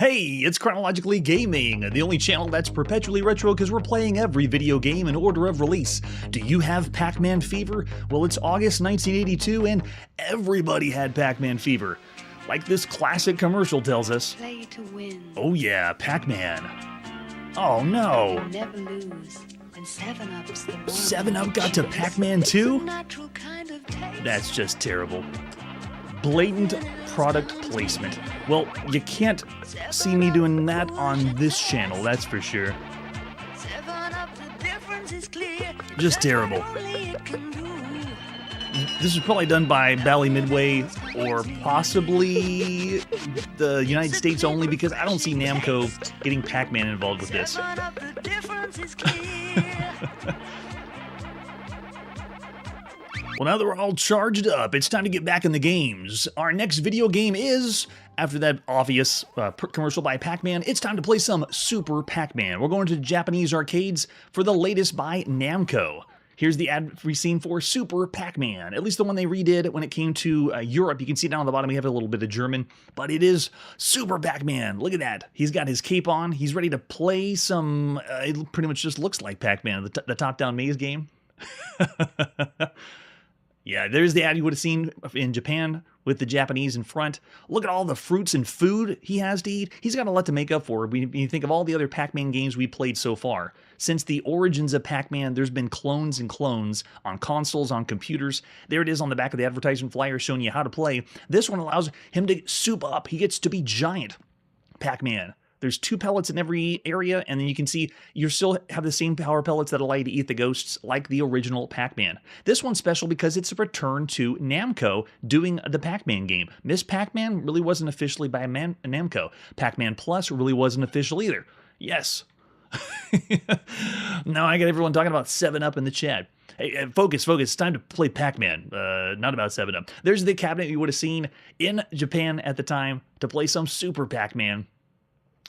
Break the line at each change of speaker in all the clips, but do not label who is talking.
Hey, it's Chronologically Gaming, the only channel that's perpetually retro because we're playing every video game in order of release. Do you have Pac-Man fever? Well, it's August 1982 and everybody had Pac-Man fever. Like this classic commercial tells us.
Play to win.
Oh yeah, Pac-Man. Oh no.
Never lose. And 7-Up's the one.
7-Up got to Pac-Man too?
Kind of
That's just terrible. Blatant product placement. Well, you can't see me doing that on this channel, that's for sure. Just terrible. This was probably done by Bally Midway or possibly the United States only, because I don't see Namco getting Pac-Man involved with this. Well, now that we're all charged up, it's time to get back in the games. Our next video game is, after that obvious commercial by Pac-Man, it's time to play some Super Pac-Man. We're going to Japanese arcades for the latest by Namco. Here's the ad-free scene for Super Pac-Man, at least the one they redid when it came to Europe. You can see down on the bottom we have a little bit of German, but it is Super Pac-Man. Look at that. He's got his cape on. He's ready to play some, it pretty much just looks like Pac-Man, the top-down maze game. Yeah, there's the ad you would have seen in Japan with the Japanese in front. Look at all the fruits and food he has to eat. He's got a lot to make up for when you think of all the other Pac-Man games we played so far. Since the origins of Pac-Man, there's been clones and clones on consoles, on computers. There it is on the back of the advertisement flyer showing you how to play. This one allows him to soup up. He gets to be giant Pac-Man. There's 2 pellets in every area, and then you can see you still have the same power pellets that allow you to eat the ghosts like the original Pac-Man. This one's special because it's a return to Namco doing the Pac-Man game. Miss Pac-Man really wasn't officially by Namco. Pac-Man Plus really wasn't official either. Yes. Now I got everyone talking about 7-Up in the chat. Hey, focus. It's time to play Pac-Man, not about 7-Up. There's the cabinet you would have seen in Japan at the time to play some Super Pac-Man.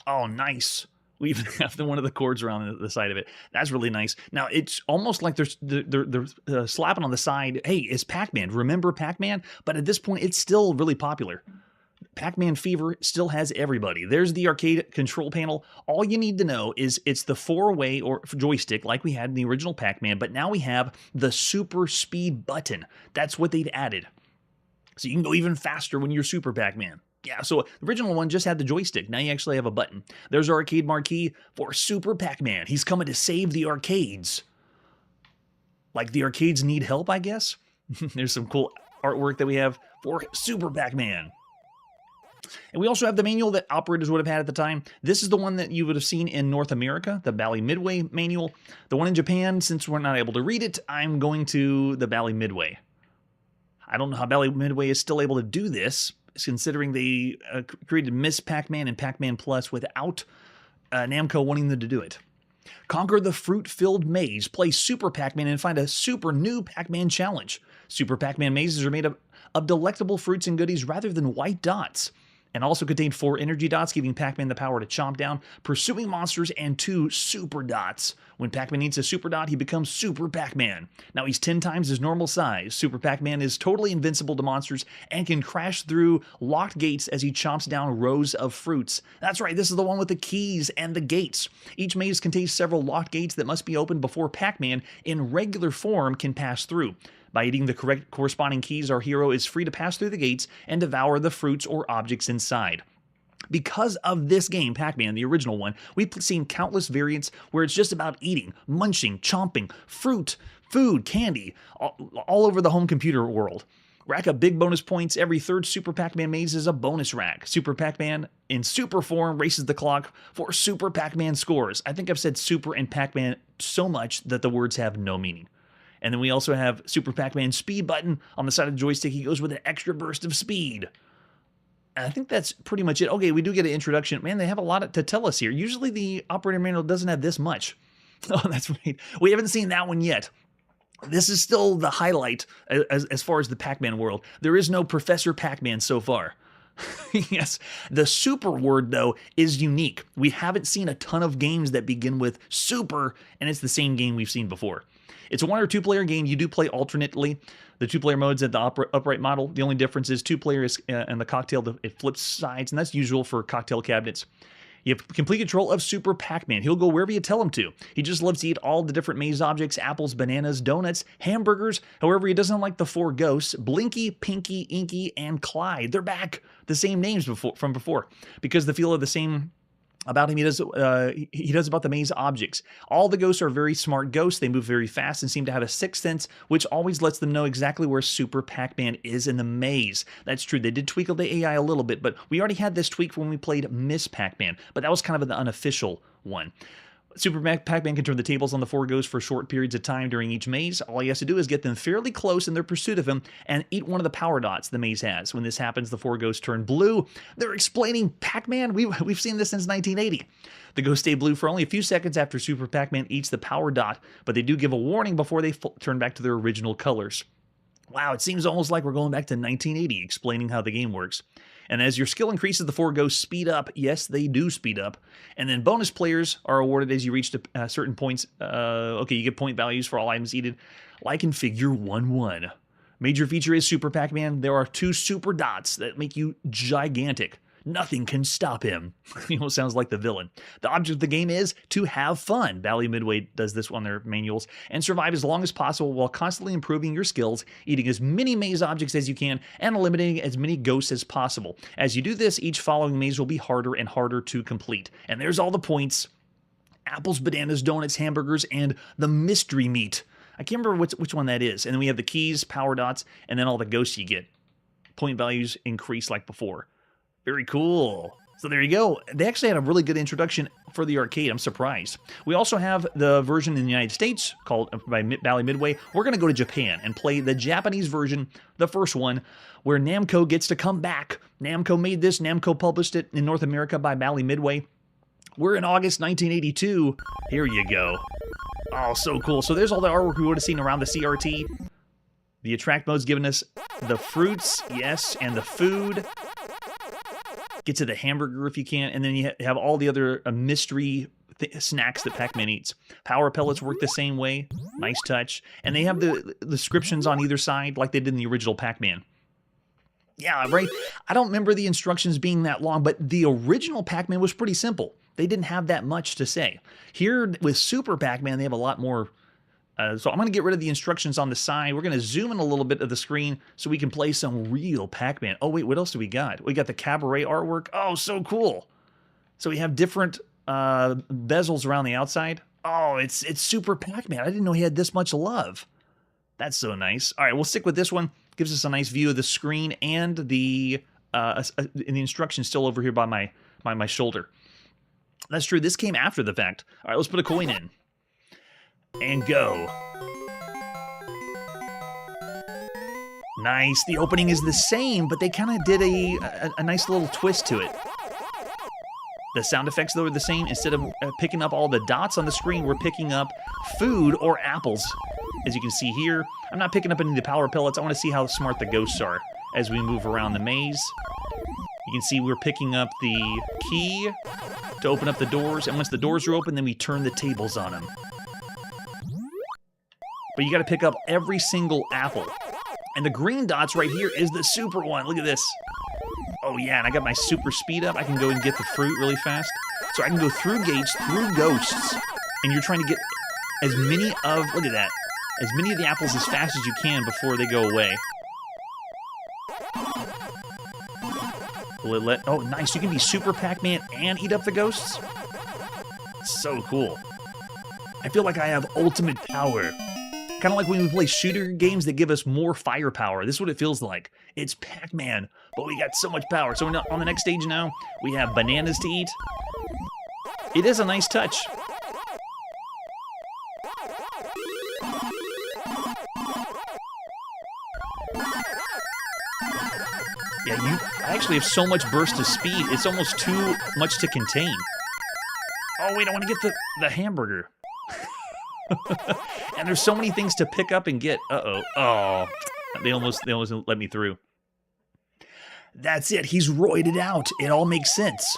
Oh, nice. We even have one of the cords around the side of it. That's really nice. Now, it's almost like they're slapping on the side, hey, it's Pac-Man. Remember Pac-Man? But at this point, it's still really popular. Pac-Man fever still has everybody. There's the arcade control panel. All you need to know is it's the 4-way or joystick like we had in the original Pac-Man, but now we have the super speed button. That's what they've added. So you can go even faster when you're Super Pac-Man. Yeah, so the original one just had the joystick. Now you actually have a button. There's our arcade marquee for Super Pac-Man. He's coming to save the arcades. Like the arcades need help, I guess? There's some cool artwork that we have for Super Pac-Man. And we also have the manual that operators would have had at the time. This is the one that you would have seen in North America, the Bally Midway manual. The one in Japan, since we're not able to read it, I'm going to the Bally Midway. I don't know how Bally Midway is still able to do this, considering they created Miss Pac-Man and Pac-Man Plus without Namco wanting them to do it. Conquer the fruit-filled maze, play Super Pac-Man, and find a super new Pac-Man challenge. Super Pac-Man mazes are made of delectable fruits and goodies rather than white dots, and also contain 4 energy dots, giving Pac-Man the power to chomp down pursuing monsters, and 2 super dots. When Pac-Man needs a super dot, he becomes Super Pac-Man. Now he's 10 times his normal size. Super Pac-Man is totally invincible to monsters and can crash through locked gates as he chomps down rows of fruits. That's right, this is the one with the keys and the gates. Each maze contains several locked gates that must be opened before Pac-Man in regular form can pass through. By eating the correct corresponding keys, our hero is free to pass through the gates and devour the fruits or objects inside. Because of this game, Pac-Man, the original one, we've seen countless variants where it's just about eating, munching, chomping, fruit, food, candy, all over the home computer world. Rack up big bonus points. Every 3rd Super Pac-Man maze is a bonus rack. Super Pac-Man in super form races the clock for Super Pac-Man scores. I think I've said Super and Pac-Man so much that the words have no meaning. And then we also have Super Pac-Man speed button on the side of the joystick. He goes with an extra burst of speed. And I think that's pretty much it. Okay, we do get an introduction. Man, they have a lot to tell us here. Usually the operator manual doesn't have this much. Oh, that's right. We haven't seen that one yet. This is still the highlight as far as the Pac-Man world. There is no Professor Pac-Man so far. Yes, the super word, though, is unique. We haven't seen a ton of games that begin with super, and it's the same game we've seen before. It's a 1 or 2 player game. You do play alternately. The two-player mode's at the upright model. The only difference is two players and the cocktail, it flips sides, and that's usual for cocktail cabinets. You have complete control of Super Pac-Man. He'll go wherever you tell him to. He just loves to eat all the different maze objects, apples, bananas, donuts, hamburgers. However, he doesn't like the four ghosts, Blinky, Pinky, Inky, and Clyde. They're back. The same names from before. Because the feel of the same about him he does about the maze objects. All the ghosts are very smart ghosts. They move very fast and seem to have a sixth sense, which always lets them know exactly where Super Pac-Man is in the maze. That's true. They did tweak the AI a little bit, but we already had this tweak when we played Miss Pac-Man, but that was kind of the unofficial one. Super Pac-Man can turn the tables on the four ghosts for short periods of time during each maze. All he has to do is get them fairly close in their pursuit of him and eat one of the power dots the maze has. When this happens, the four ghosts turn blue. They're explaining Pac-Man. We've seen this since 1980. The ghosts stay blue for only a few seconds after Super Pac-Man eats the power dot, but they do give a warning before they turn back to their original colors. Wow, it seems almost like we're going back to 1980, explaining how the game works. And as your skill increases, the four ghosts speed up. Yes, they do speed up. And then bonus players are awarded as you reach certain points. Okay, you get point values for all items eaten, like in Figure 1-1. Major feature is Super Pac-Man. There are two super dots that make you gigantic. Nothing can stop him. He almost sounds like the villain. The object of the game is to have fun. Bally Midway does this on their manuals. And survive as long as possible while constantly improving your skills, eating as many maze objects as you can, and eliminating as many ghosts as possible. As you do this, each following maze will be harder and harder to complete. And there's all the points. Apples, bananas, donuts, hamburgers, and the mystery meat. I can't remember which one that is. And then we have the keys, power dots, and then all the ghosts you get. Point values increase like before. Very cool. So there you go. They actually had a really good introduction for the arcade. I'm surprised. We also have the version in the United States called by Bally Midway. We're going to go to Japan and play the Japanese version, the first one, where Namco gets to come back. Namco made this. Namco published it in North America by Bally Midway. We're in August 1982. Here you go. Oh, so cool. So there's all the artwork we would have seen around the CRT. The attract mode's given us the fruits, yes, and the food. Get to the hamburger if you can, and then you have all the other mystery snacks that Pac-Man eats. Power pellets work the same way. Nice touch. And they have the descriptions on either side like they did in the original Pac-Man. Yeah, right? I don't remember the instructions being that long, but the original Pac-Man was pretty simple. They didn't have that much to say. Here with Super Pac-Man, they have a lot more. So I'm going to get rid of the instructions on the side. We're going to zoom in a little bit of the screen so we can play some real Pac-Man. Oh, wait, what else do we got? We got the cabaret artwork. Oh, so cool. So we have different bezels around the outside. Oh, it's Super Pac-Man. I didn't know he had this much love. That's so nice. All right, we'll stick with this one. Gives us a nice view of the screen and the instructions still over here by my shoulder. That's true. This came after the fact. All right, let's put a coin in. And go. Nice. The opening is the same, but they kind of did a nice little twist to it. The sound effects, though, are the same. Instead of picking up all the dots on the screen, we're picking up food or apples. As you can see here, I'm not picking up any of the power pellets. I want to see how smart the ghosts are as we move around the maze. You can see we're picking up the key to open up the doors, and once the doors are open, then we turn the tables on them. But you got to pick up every single apple. And the green dots right here is the super one. Look at this. Oh yeah, and I got my super speed up. I can go and get the fruit really fast. So I can go through gates, through ghosts, and you're trying to get as many of, look at that, as many of the apples as fast as you can before they go away. Oh, nice. You can be Super Pac-Man and eat up the ghosts? So cool. I feel like I have ultimate power. Kind of like when we play shooter games that give us more firepower. This is what it feels like. It's Pac-Man, but we got so much power. So on the next stage now, we have bananas to eat. It is a nice touch. Yeah, I actually have so much burst of speed, it's almost too much to contain. Oh wait, I want to get the hamburger. And there's so many things to pick up and get. Uh-oh. Oh, they almost let me through. That's it. He's roided out. It all makes sense.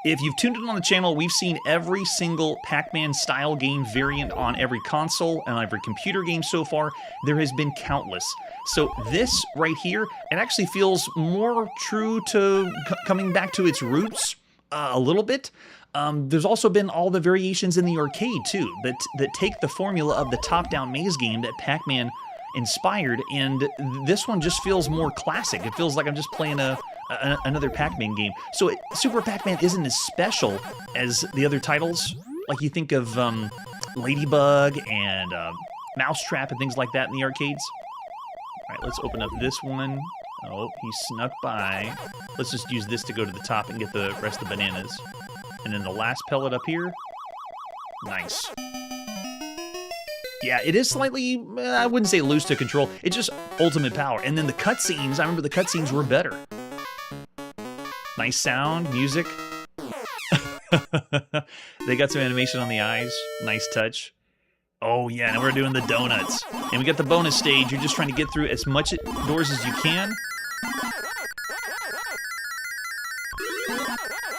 If you've tuned in on the channel, we've seen every single Pac-Man style game variant on every console and every computer game so far. There has been countless. So this right here, it actually feels more true to coming back to its roots a little bit. There's also been all the variations in the arcade too that take the formula of the top-down maze game that Pac-Man inspired, and this one just feels more classic. It feels like I'm just playing another Pac-Man game. So Super Pac-Man isn't as special as the other titles. Like you think of Ladybug and Mousetrap and things like that in the arcades. All right, let's open up this one. Oh, he snuck by. Let's just use this to go to the top and get the rest of the bananas. And then the last pellet up here. Nice. Yeah, it is slightly, I wouldn't say loose to control. It's just ultimate power. And then the cutscenes, I remember the cutscenes were better. Nice sound, music. They got some animation on the eyes. Nice touch. Oh yeah, now we're doing the donuts. And we got the bonus stage. You're just trying to get through as much doors as you can.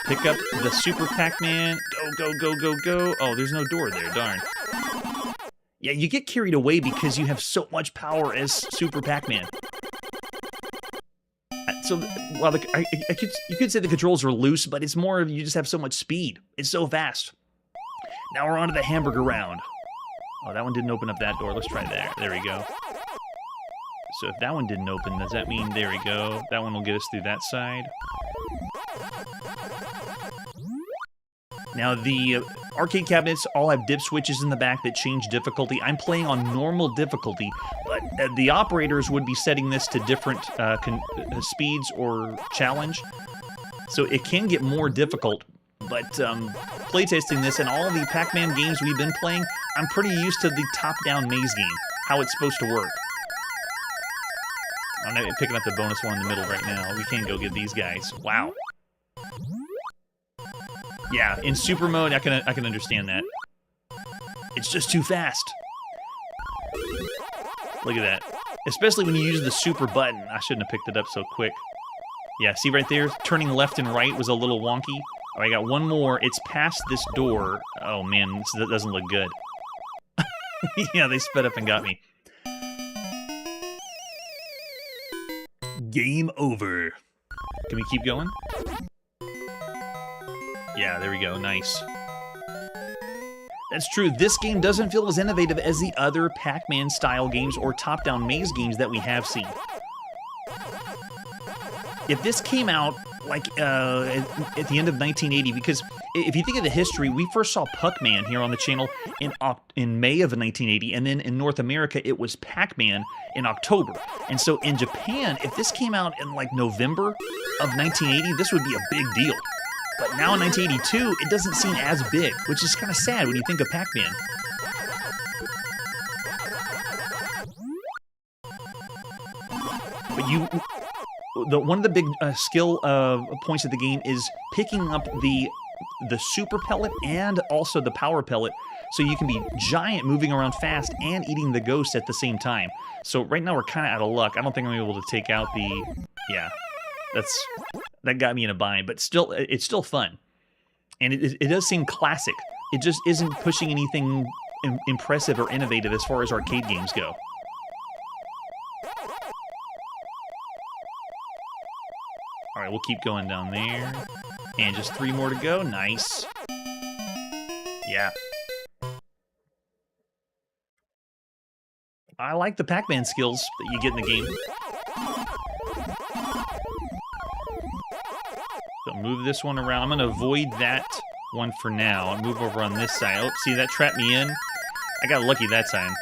Pick up the Super Pac-Man. Go, go, go, go, go. Oh, there's no door there, darn. Yeah, you get carried away because you have so much power as Super Pac-Man. So, well, you could say the controls are loose, but it's more of you just have so much speed. It's so fast. Now we're on to the hamburger round. Oh, that one didn't open up that door. Let's try that. There we go. So if that one didn't open, does that mean, there we go. That one will get us through that side. Now, the arcade cabinets all have dip switches in the back that change difficulty. I'm playing on normal difficulty, but the operators would be setting this to different speeds or challenge. So it can get more difficult, but playtesting this and all the Pac-Man games we've been playing, I'm pretty used to the top-down maze game, how it's supposed to work. I'm not picking up the bonus one in the middle right now. We can't go get these guys. Wow. Yeah, in super mode, I can understand that. It's just too fast. Look at that. Especially when you use the super button. I shouldn't have picked it up so quick. Yeah, see right there? Turning left and right was a little wonky. All right, I got one more. It's past this door. Oh, man, that doesn't look good. Yeah, they sped up and got me. Game over. Can we keep going? Yeah, there we go. Nice. That's true. This game doesn't feel as innovative as the other Pac-Man style games or top-down maze games that we have seen. If this came out like at the end of 1980, because if you think of the history, we first saw Pac-Man here on the channel in May of 1980, and then in North America it was Pac-Man in October. And so in Japan, if this came out in like November of 1980, this would be a big deal. But now in 1982, it doesn't seem as big, which is kind of sad when you think of Pac-Man. But one of the big skill points of the game is picking up the super pellet and also the power pellet, so you can be giant, moving around fast, and eating the ghost at the same time. So right now we're kind of out of luck. I don't think I'm able to take out the... Yeah, that got me in a bind, but still, it's still fun. And it does seem classic. It just isn't pushing anything impressive or innovative as far as arcade games go. All right, we'll keep going down there. And just 3 more to go. Nice. Yeah. I like the Pac-Man skills that you get in the game. So move this one around. I'm going to avoid that one for now and move over on this side. Oh, see, that trapped me in. I got lucky that time.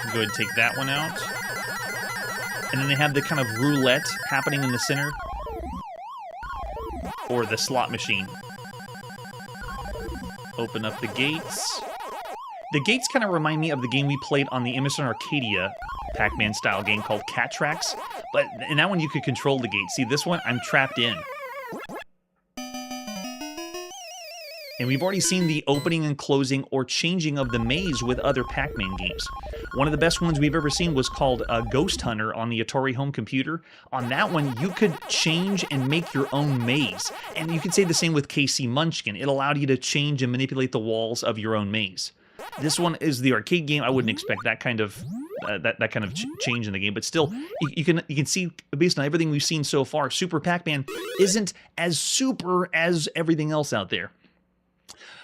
Go ahead and take that one out. And then they have the kind of roulette happening in the center. Or the slot machine. Open up the gates. The gates kind of remind me of the game we played on the Emerson Arcadia Pac-Man style game called Cat Tracks. But in that one, you could control the gate. See, this one, I'm trapped in. And we've already seen the opening and closing or changing of the maze with other Pac-Man games. One of the best ones we've ever seen was called Ghost Hunter on the Atari home computer. On that one, you could change and make your own maze. And you could say the same with KC Munchkin. It allowed you to change and manipulate the walls of your own maze. This one is the arcade game. I wouldn't expect that kind of change in the game, but still, you can see based on everything we've seen so far, Super Pac-Man isn't as super as everything else out there.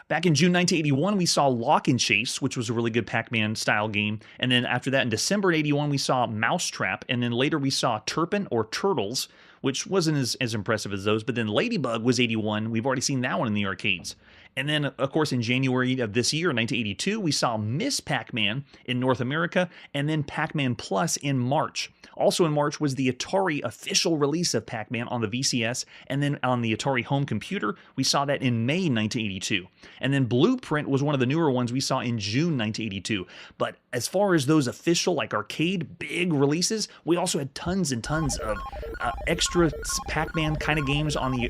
Back in June 1981, we saw Lock and Chase, which was a really good Pac-Man style game. And then after that, in December 81, we saw Mousetrap. And then later we saw Turpin or Turtles, which wasn't as impressive as those. But then Ladybug was 81. We've already seen that one in the arcades. And then, of course, in January of this year, 1982, we saw Miss Pac-Man in North America, and then Pac-Man Plus in March. Also in March was the Atari official release of Pac-Man on the VCS, and then on the Atari home computer, we saw that in May 1982. And then Blueprint was one of the newer ones we saw in June 1982. But as far as those official, like arcade, big releases, we also had tons and tons of extra Pac-Man kind of games on the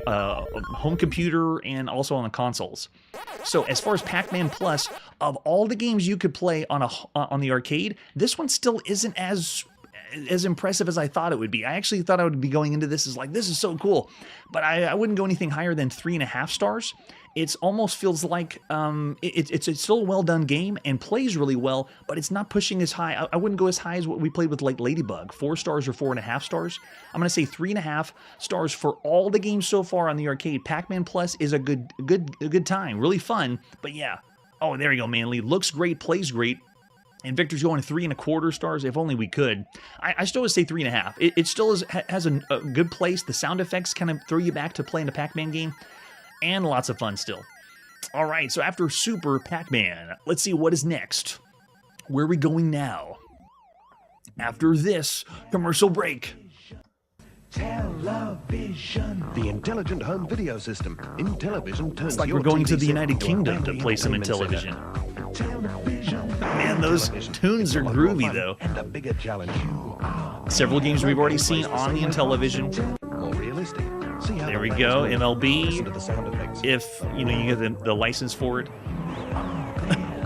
home computer and also on the consoles. So as far as Pac-Man Plus, of all the games you could play on the arcade, this one still isn't as impressive as I thought it would be. I actually thought I would be going into this as like, this is so cool, but I wouldn't go anything higher than 3.5 stars. It almost feels like it's still a well done game and plays really well, but it's not pushing as high. I wouldn't go as high as what we played with like Ladybug, 4 stars or 4.5 stars. I'm gonna say 3.5 stars for all the games so far on the arcade. Pac-Man Plus is a good time, really fun. But yeah, oh there you go, Manly. Looks great, plays great. And Victor's going 3.25 stars. If only we could. I still would say 3.5. It still has a good place. The sound effects kind of throw you back to playing a Pac-Man game. And lots of fun still. All right, so after Super Pac-Man, let's see what is next. Where are we going now? After this commercial break.
Television. The intelligent home video system. Intellivision turns
It's like
your
we're going
TV
to the
set
United
into a
Kingdom to
family
play some
entertainment
Intellivision.
center. Television.
Man, those tunes are
Full of more
groovy
fun
though.
And a bigger challenge.
Several games we've already seen on the Intellivision.
More realistic. See how
There
the
we
players
go,
move.
MLB.
Listen to the sound effects.
If you get the license for it.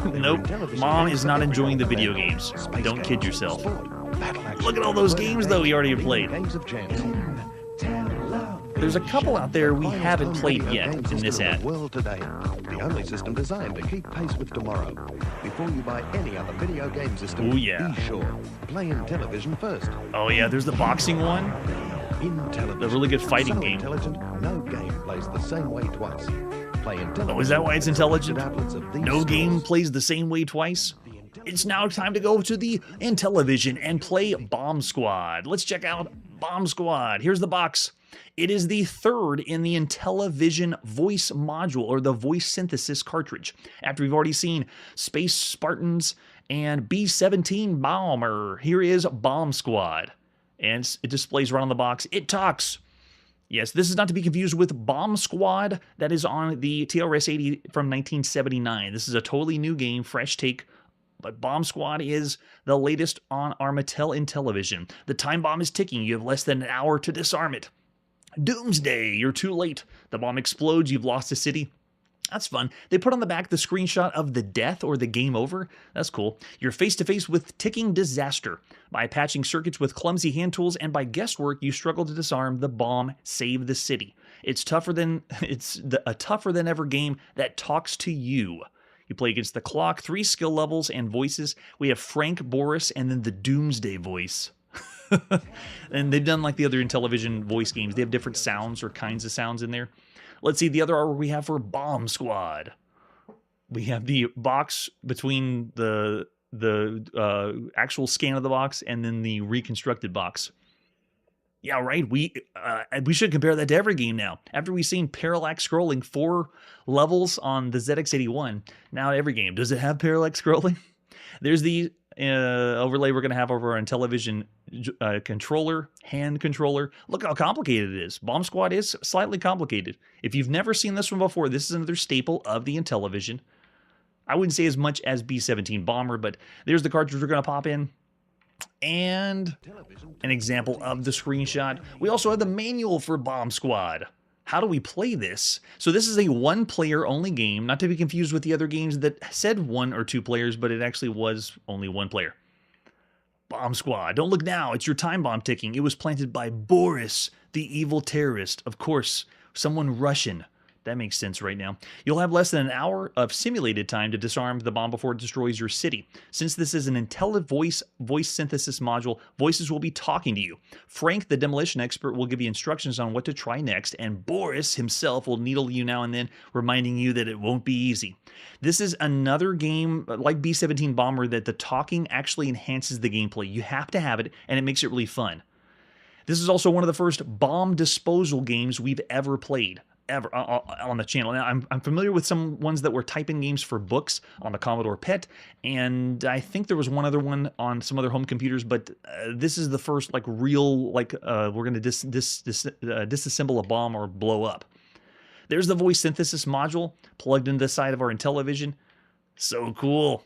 Their
Nope,
Intellivision
Mom
games
is
for
not
every
enjoying the
role
video
player.
games.
Space
Don't kid
games,
yourself.
sport, battle action,
Look at all those games, though, we already have played.
games of chance.
There's a couple out there we
Finest
haven't
home
played
video
yet
game
in
system
this
in
ad.
the world today. The only system designed to keep pace with tomorrow. Before you buy any other video game system,
Oh, yeah.
be sure. Play Intellivision first.
Oh yeah, there's the boxing one.
Intellivision.
The really good fighting
so
game.
Intelligent, no game plays the same way twice. Play Intellivision.
Oh, is that why it's intelligent?
Outlets of these
No game
stores.
plays the same way twice. It's now time to go to the Intellivision and play Bomb Squad. Let's check out Bomb Squad. Here's the box. It is the third in the Intellivision voice module, or the voice synthesis cartridge. After we've already seen Space Spartans and B-17 Bomber, here is Bomb Squad. And it displays right on the box. It talks. Yes, this is not to be confused with Bomb Squad that is on the TRS-80 from 1979. This is a totally new game, fresh take. But Bomb Squad is the latest on our Mattel Intellivision. The time bomb is ticking. You have less than an hour to disarm it. Doomsday, you're too late. The bomb explodes, you've lost a city. That's fun. They put on the back the screenshot of the death or the game over. That's cool. You're face to face with ticking disaster. By patching circuits with clumsy hand tools and by guesswork, you struggle to disarm the bomb, save the city. It's a tougher than ever game that talks to you. You play against the clock, 3 skill levels and voices. We have Frank, Boris, and then the Doomsday voice. And they've done like the other Intellivision voice games. They have different sounds or kinds of sounds in there. Let's see the other artwork we have for Bomb Squad. We have the box between the actual scan of the box and then the reconstructed box. Yeah, right. We should compare that to every game now. After we've seen parallax scrolling 4 levels on the ZX81, now every game. Does it have parallax scrolling? There's the overlay we're going to have over our Intellivision controller, hand controller. Look how complicated it is. Bomb Squad is slightly complicated. If you've never seen this one before, this is another staple of the Intellivision. I wouldn't say as much as B-17 Bomber, but there's the cartridge we're going to pop in. And an example of the screenshot. We also have the manual for Bomb Squad. How do we play this? So this is a one-player only game, not to be confused with the other games that said 1 or 2 players, but it actually was only 1 player. Bomb Squad. Don't look now. It's your time bomb ticking. It was planted by Boris, the evil terrorist. Of course, someone Russian. That makes sense right now. You'll have less than an hour of simulated time to disarm the bomb before it destroys your city. Since this is an intelligent voice synthesis module, voices will be talking to you. Frank, the demolition expert, will give you instructions on what to try next, and Boris himself will needle you now and then, reminding you that it won't be easy. This is another game like B-17 Bomber that the talking actually enhances the gameplay. You have to have it, and it makes it really fun. This is also one of the first bomb disposal games we've ever played. Ever on the channel. Now, I'm familiar with some ones that were type-in games for books on the Commodore PET, and I think there was one other one on some other home computers, but this is the first like real, like we're going to disassemble a bomb or blow up. There's the voice synthesis module plugged into the side of our Intellivision. So cool.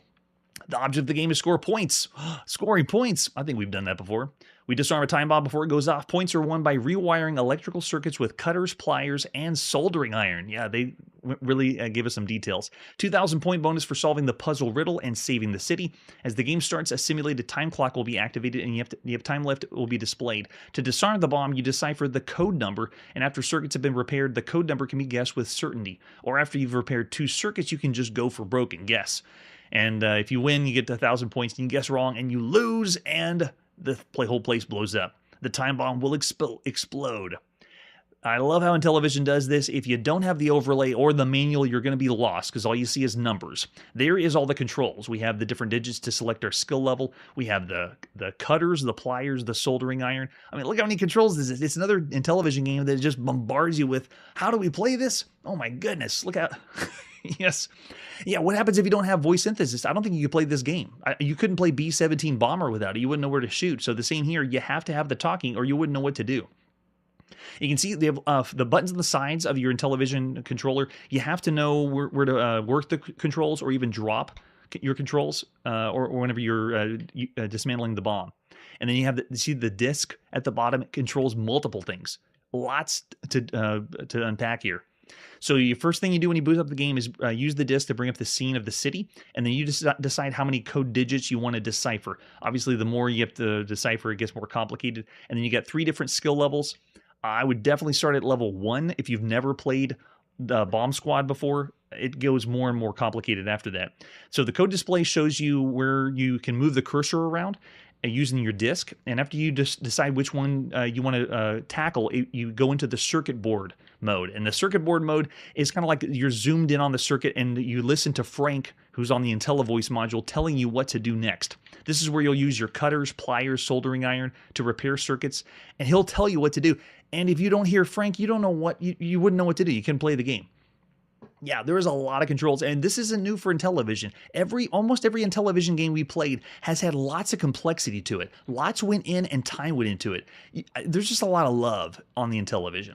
The object of the game is score points. Scoring points. I think we've done that before. We disarm a time bomb before it goes off. Points are won by rewiring electrical circuits with cutters, pliers, and soldering iron. Yeah, they really gave us some details. 2,000 point bonus for solving the puzzle riddle and saving the city. As the game starts, a simulated time clock will be activated and you have time left will be displayed. To disarm the bomb, you decipher the code number, and after circuits have been repaired, the code number can be guessed with certainty. Or after you've repaired 2 circuits, you can just go for broken guess. And if you win, you get 1,000 points, and you guess wrong, and you lose, and the whole place blows up. The time bomb will explode. I love how Intellivision does this. If you don't have the overlay or the manual, you're going to be lost because all you see is numbers. There is all the controls. We have the different digits to select our skill level. We have the cutters, the pliers, the soldering iron. I mean, look how many controls this is. It's another Intellivision game that just bombards you with, how do we play this? Oh my goodness, look how... Yes. Yeah, what happens if you don't have voice synthesis? I don't think you could play this game. You couldn't play B-17 Bomber without it. You wouldn't know where to shoot. So the same here, you have to have the talking or you wouldn't know what to do. You can see they have the buttons on the sides of your Intellivision controller. You have to know where to work the controls or even drop your controls or whenever you're dismantling the bomb. And then you have see the disc at the bottom. It controls multiple things. Lots to unpack here. So your first thing you do when you boot up the game is use the disk to bring up the scene of the city, and then you just decide how many code digits you want to decipher. Obviously, the more you have to decipher, it gets more complicated. And then you got 3 different skill levels. I would definitely start at level 1 if you've never played the Bomb Squad before. It goes more and more complicated after that. So the code display shows you where you can move the cursor around using your disk, and after you just decide which one you want to tackle, you go into the circuit board mode. And the circuit board mode is kind of like you're zoomed in on the circuit and you listen to Frank, who's on the IntelliVoice module, telling you what to do next. This is where you'll use your cutters, pliers, soldering iron to repair circuits, and he'll tell you what to do. And if you don't hear Frank, you don't know what you wouldn't know what to do. You can play the game. Yeah, there is a lot of controls, and this isn't new for Intellivision. Almost every Intellivision game we played has had lots of complexity to it. Lots went in and time went into it. There's just a lot of love on the Intellivision.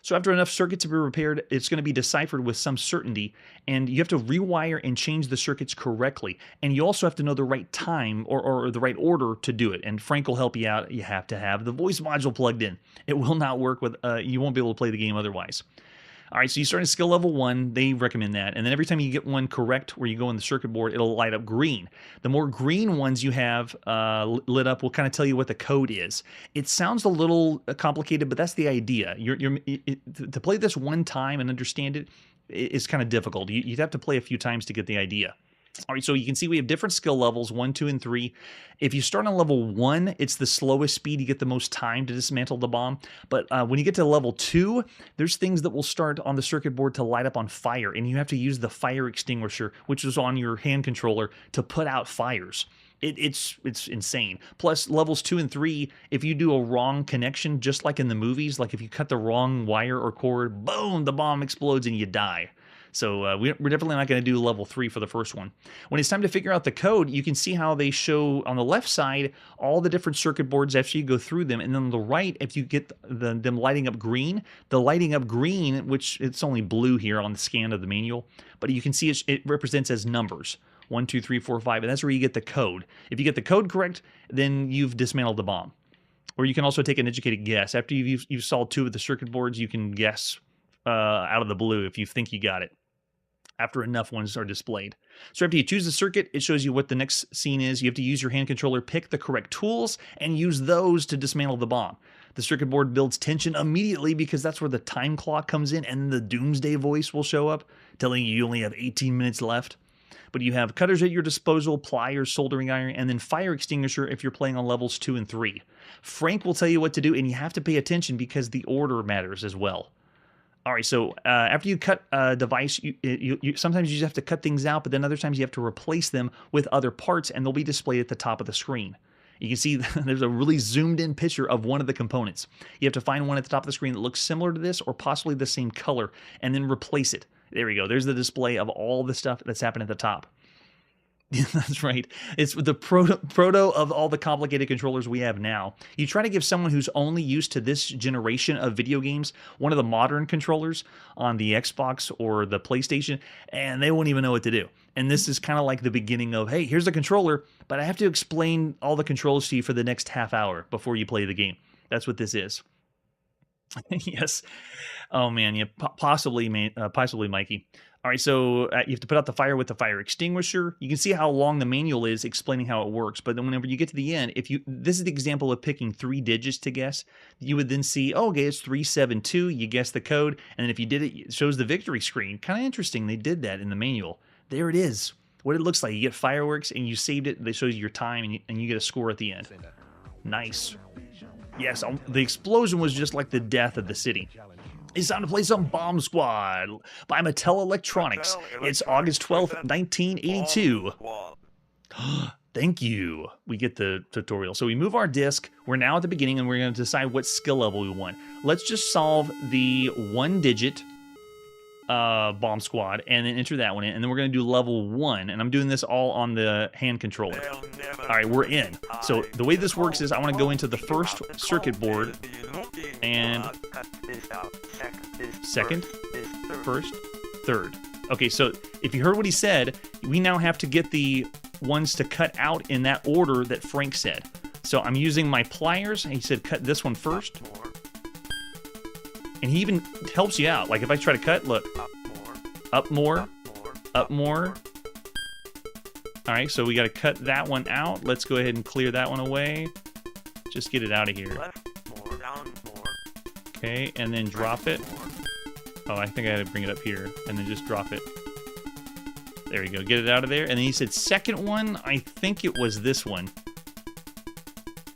So after enough circuits have been repaired, it's going to be deciphered with some certainty, and you have to rewire and change the circuits correctly. And you also have to know the right time or the right order to do it. And Frank will help you out. You have to have the voice module plugged in. It will not work with, you won't be able to play the game otherwise. All right, so you start at skill level 1, they recommend that, and then every time you get one correct where you go in the circuit board, it'll light up green. The more green ones you have lit up will kind of tell you what the code is. It sounds a little complicated, but that's the idea. To play this one time and understand it is kind of difficult. You'd have to play a few times to get the idea. All right, so you can see we have different skill levels, 1, 2, and 3. If you start on level 1, it's the slowest speed. You get the most time to dismantle the bomb. But when you get to level 2, there's things that will start on the circuit board to light up on fire, and you have to use the fire extinguisher, which is on your hand controller, to put out fires. It's insane. Plus, levels 2 and 3, if you do a wrong connection, just like in the movies, like if you cut the wrong wire or cord, boom, the bomb explodes and you die. So we're definitely not going to do level 3 for the first one. When it's time to figure out the code, you can see how they show on the left side all the different circuit boards after you go through them. And then on the right, if you get them lighting up green, the lighting up green, which it's only blue here on the scan of the manual, but you can see it represents as numbers. 1, 2, 3, 4, 5, and that's where you get the code. If you get the code correct, then you've dismantled the bomb. Or you can also take an educated guess. After you've solved 2 of the circuit boards, you can guess out of the blue if you think you got it, after enough ones are displayed. So after you choose the circuit, it shows you what the next scene is. You have to use your hand controller, pick the correct tools, and use those to dismantle the bomb. The circuit board builds tension immediately because that's where the time clock comes in, and the doomsday voice will show up, telling you only have 18 minutes left. But you have cutters at your disposal, pliers, soldering iron, and then fire extinguisher if you're playing on levels 2 and 3. Frank will tell you what to do, and you have to pay attention because the order matters as well. All right, so after you cut a device, sometimes you just have to cut things out, but then other times you have to replace them with other parts, and they'll be displayed at the top of the screen. You can see there's a really zoomed-in picture of one of the components. You have to find one at the top of the screen that looks similar to this or possibly the same color, and then replace it. There we go. There's the display of all the stuff that's happened at the top. That's right. It's the proto of all the complicated controllers we have now. You try to give someone who's only used to this generation of video games one of the modern controllers on the Xbox or the PlayStation, and they won't even know what to do. And this is kind of like the beginning of, hey, here's the controller, but I have to explain all the controls to you for the next half hour before you play the game. That's what this is. Yes. Oh, man. Yeah, possibly, Mikey. All right, so you have to put out the fire with the fire extinguisher. You can see how long the manual is explaining how it works, but then whenever you get to the end, this is the example of picking 3 digits to guess. You would then see, oh, okay, it's 372. You guess the code, and then if you did it, it shows the victory screen. Kind of interesting. They did that in the manual. There it is. What it looks like. You get fireworks, and you saved it. They show you your time, and you get a score at the end. Nice. Yes, the explosion was just like the death of the city. It's time to play some Bomb Squad by Mattel Electronics. It's August 12th, 1982. Thank you. We get the tutorial. So we move our disc. We're now at the beginning, and we're going to decide what skill level we want. Let's just solve the 1-digit Bomb Squad, and then enter that one in. And then we're going to do level 1, and I'm doing this all on the hand controller. All right, we're in. So the way this works is I want to go into the first circuit board, and second, first, third. Okay, so if you heard what he said, we now have to get the ones to cut out in that order that Frank said. So I'm using my pliers, and he said cut this one first. And he even helps you out. Like if I try to cut, look. Up more. Up more. All right, so we got to cut that one out. Let's go ahead and clear that one away. Just get it out of here. Okay, and then drop it. Oh, I think I had to bring it up here, and then just drop it. There you go, get it out of there. And then he said second one, I think it was this one.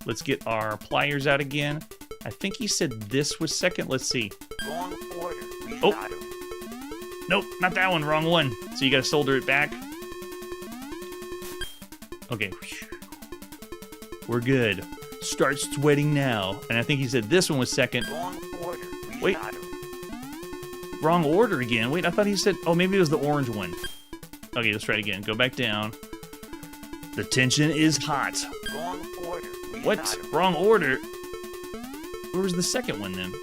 Let's get our pliers out again. I think he said this was second, let's see. Oh, nope, not that one, wrong one. So you gotta solder it back. Okay, we're good. Start sweating now. And I think he said this one was second. Wait. Wrong order again. Wait, I thought he said... Oh, maybe it was the orange one. Okay, let's try it again. Go back down. The tension is hot. What? Wrong order? Where was the second one, then?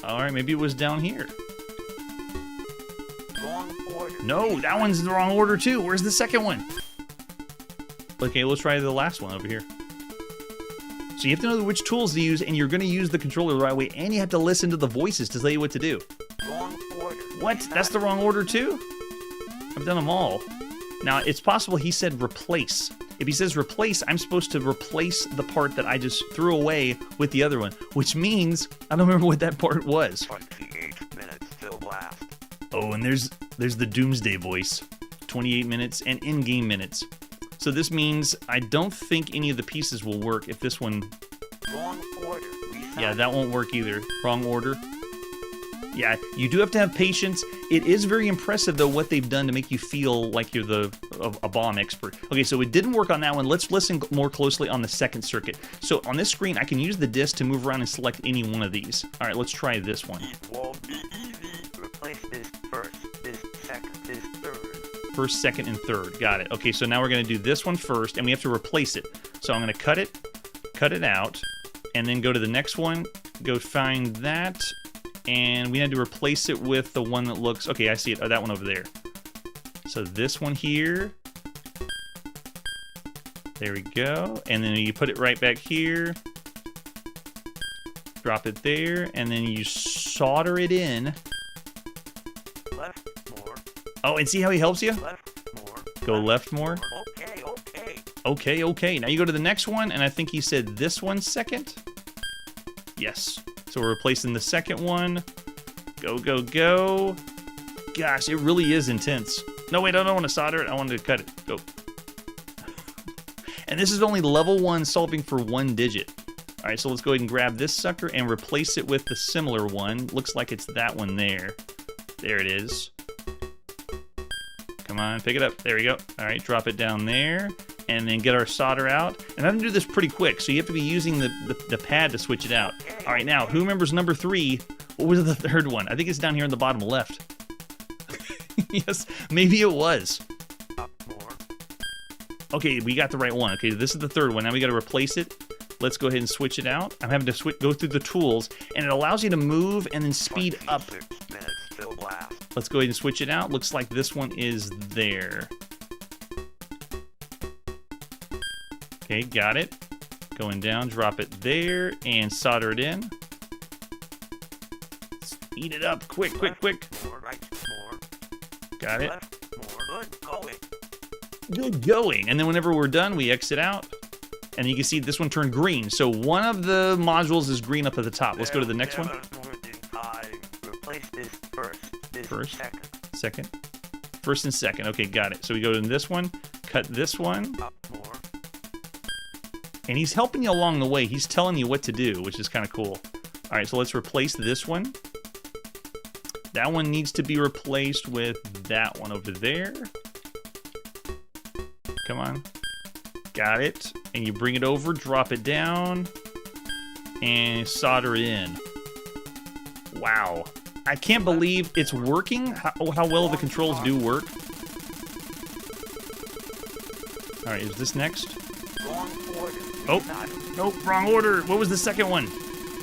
Alright, maybe it was down here. No, that one's in the wrong order, too. Where's the second one? Okay, let's try the last one over here. So you have to know which tools to use, and you're going to use the controller the right way, and you have to listen to the voices to tell you what to do. What? That's the wrong order, too? I've done them all. Now, it's possible he said replace. If he says replace, I'm supposed to replace the part that I just threw away with the other one, which means I don't remember what that part was.
28 minutes still last.
Oh, and there's the Doomsday voice. 28 minutes and in-game minutes. So this means I don't think any of the pieces will work if this one...
Wrong order.
Yeah, that won't work either. Wrong order. Yeah, you do have to have patience. It is very impressive, though, what they've done to make you feel like you're a bomb expert. Okay, so it didn't work on that one. Let's listen more closely on the second circuit. So on this screen, I can use the disc to move around and select any one of these. All right, let's try this one.
It won't be easy. Replace this first, this second, this third.
First, second, and third. Got it. Okay, so now we're going to do this one first, and we have to replace it. So I'm going to cut it out, and then go to the next one, go find that, and we had to replace it with the one that looks... Okay, I see it. Oh, that one over there. So this one here. There we go. And then you put it right back here. Drop it there, and then you solder it in.
Left more.
Oh, and see how he helps you?
Left more.
Go left more.
Okay, okay.
Okay, okay. Now you go to the next one, and I think he said this one second. Yes. So we're replacing the second one. Go, go, go. Gosh, it really is intense. No, wait, I don't want to solder it. I wanted to cut it. Go. And this is only level 1 solving for 1 digit. All right, so let's go ahead and grab this sucker and replace it with the similar one. Looks like it's that one there. There it is. Come on, pick it up. There we go. All right, drop it down there. And then get our solder out. And I'm gonna do this pretty quick, so you have to be using the pad to switch it out. All right, now, who remembers number 3? What was the third one? I think it's down here in the bottom left. Yes, maybe it was.
Up more.
Okay, we got the right one. Okay, this is the third one. Now we gotta replace it. Let's go ahead and switch it out. I'm having to go through the tools, and it allows you to move and then speed up.
26 minutes till blast.
Let's go ahead and switch it out. Looks like this one is there. Okay, got it. Going down, drop it there, and solder it in. Speed it up, quick, quick, quick.
More right, more.
Got it.
Left more. Good going.
Good going. And then whenever we're done, we exit out. And you can see this one turned green. So one of the modules is green up at the top. Let's go to the next one.
Replace this first. This
First.
second.
Second. First and second. Okay, got it. So we go to this one, cut this one.
Up more.
And he's helping you along the way. He's telling you what to do, which is kind of cool. All right, so let's replace this one. That one needs to be replaced with that one over there. Come on. Got it. And you bring it over, drop it down, and solder it in. Wow. I can't believe it's working, how well the controls do work. All right, is this next?
Wrong order.
Oh, nope, wrong order. What was the second one?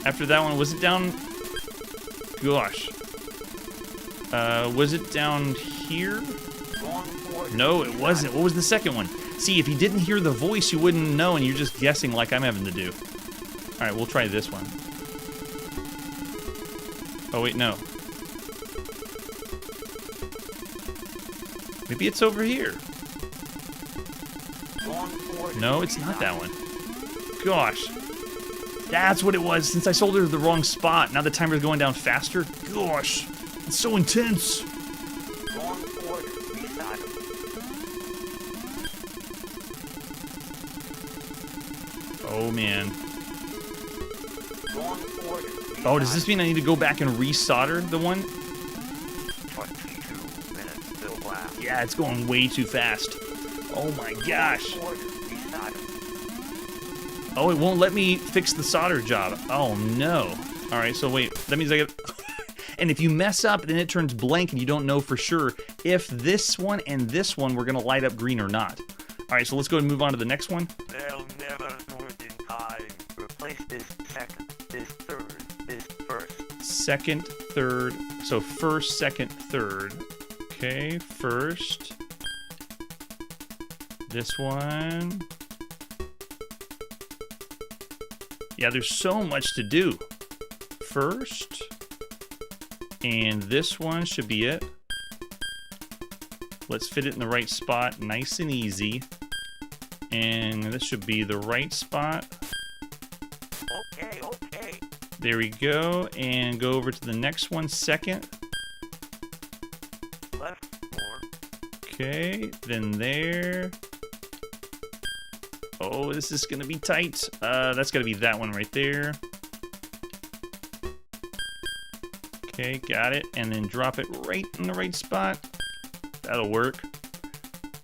After that one, was it down? Gosh. Was it down here?
Wrong order.
No, it wasn't. What was the second one? See, if you didn't hear the voice, you wouldn't know, and you're just guessing like I'm having to do. All right, we'll try this one. Oh, wait, no. Maybe it's over here.
Wrong order.
No, it's not that one. Gosh. That's what it was, since I soldered the wrong spot. Now the timer's going down faster. Gosh, it's so intense.
Wrong order. Restart.
Oh, man.
Wrong order.
Oh, does this mean I need to go back and resolder the one?
22 minutes till blast.
Yeah, it's going way too fast. Oh my gosh.
Wrong order. Restart.
Oh, it won't let me fix the solder job. Oh no. All right, so wait, that means I get... And if you mess up, then it turns blank and you don't know for sure if this one and this one were gonna light up green or not. All right, so let's go and move on to the next one.
They'll never more in time. Replace this second, this third, this first.
Second, third, so first, second, third. Okay, first. This one. Yeah, there's so much to do. First. And this one should be it. Let's fit it in the right spot, nice and easy. And this should be the right spot.
Okay, okay.
There we go. And go over to the next one, second.
Left more.
Okay, then there. Oh, this is gonna be tight. That's gotta be that one right there. Okay, got it. And then drop it right in the right spot. That'll work.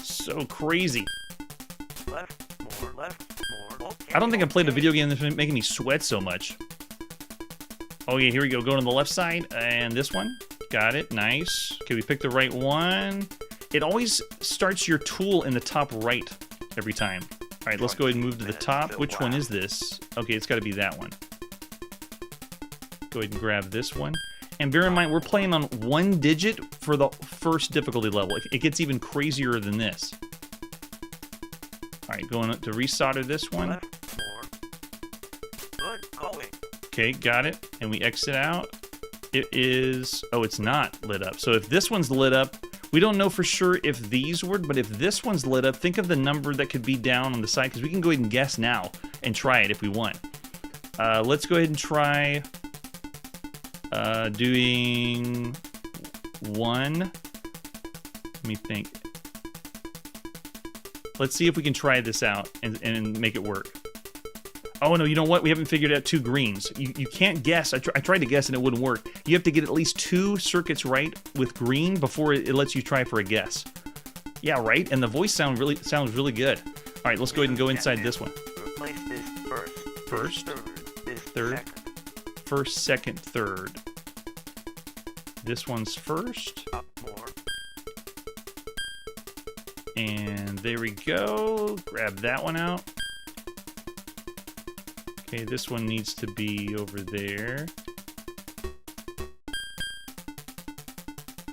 So crazy.
Left more. Left more. Okay,
I don't think I played a
okay.
video game that's making me sweat so much. Oh yeah, here we go. Go to the left side, and this one. Got it, nice. Okay, we picked the right one. It always starts your tool in the top right every time. All right, let's go ahead and move to the top. Which one is this? Okay, it's gotta be that one. Go ahead and grab this one. And bear in mind, we're playing on 1 digit for the first difficulty level. It gets even crazier than this. All right, going up to resolder this one.
Left more. Good going.
Okay, got it. And we exit out. It is... Oh, it's not lit up. So if this one's lit up, we don't know for sure if these were, but if this one's lit up, think of the number that could be down on the side, because we can go ahead and guess now and try it if we want. Let's go ahead and try doing 1. Let me think. Let's see if we can try this out and make it work. Oh, no, you know what? We haven't figured out 2 greens. You can't guess. I tried to guess and it wouldn't work. You have to get at least 2 circuits right with green before it lets you try for a guess. Yeah, right? And the voice sounds really good. All right, let's go ahead and go inside this one.
Replace this first.
First?
This
Third?
second.
First, second, third. This one's first.
Up more.
And there we go. Grab that one out. Okay, this one needs to be over there.